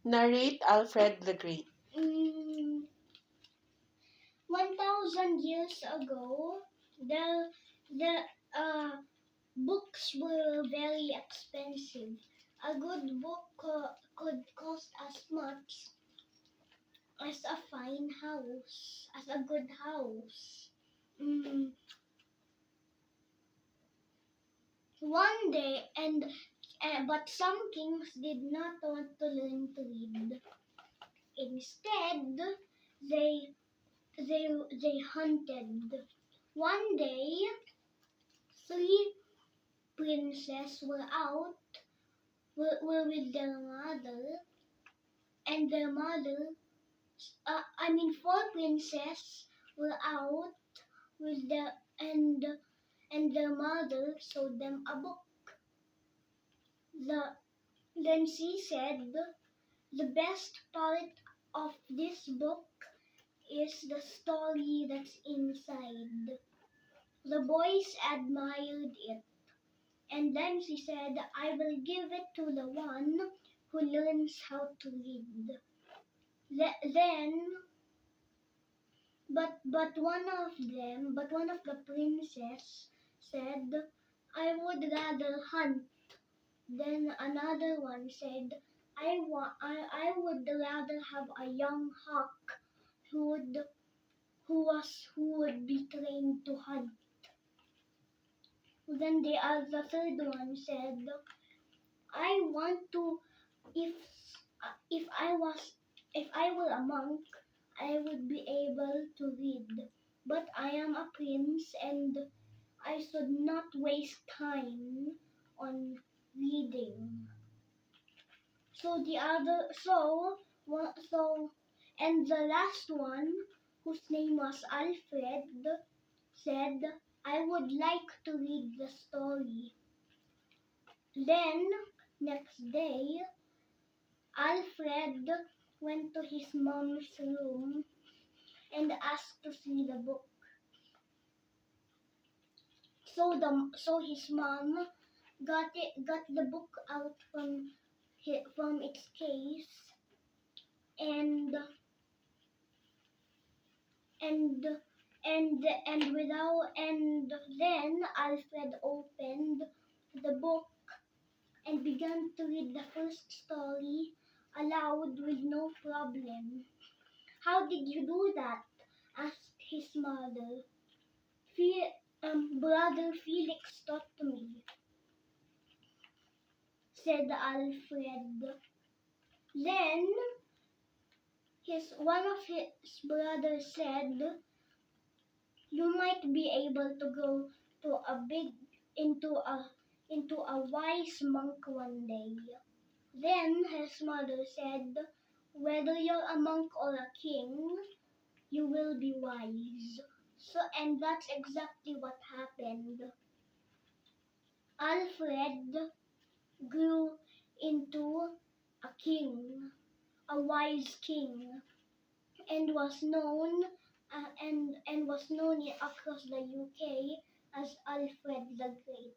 Narrate Alfred the Great. 1,000 years ago, the books were very expensive. A good book could cost as much as a fine house, as a good house. One day, but some kings did not want to learn to read. Instead, they they hunted. One day, three princes were with their mother, and their mother, four princes were out with and their mother showed them a book. Then she said, the best part of this book is the story that's inside. The boys admired it, and then she said, I will give it to the one who learns how to read. But one of the princes said, I would rather hunt. Then another one said, I would rather have a young hawk who would be trained to hunt. Then the third one said, I want to if if I were a monk, I would be able to read. But I am a prince and I should not waste time on reading. And the last one, whose name was Alfred, said, I would like to read the story. Then, next day, Alfred went to his mom's room and asked to see the book. So his mom got the book out from its case and then Alfred opened the book and began to read the first story aloud with no problem. How did you do that? Asked his mother. Brother Felix taught me, said Alfred. Then one of his brothers said, you might be able to go to into a wise monk one day. Then his mother said, whether you're a monk or a king, you will be wise. And that's exactly what happened. Alfred grew into a king, a wise king, and was known across the UK as Alfred the Great.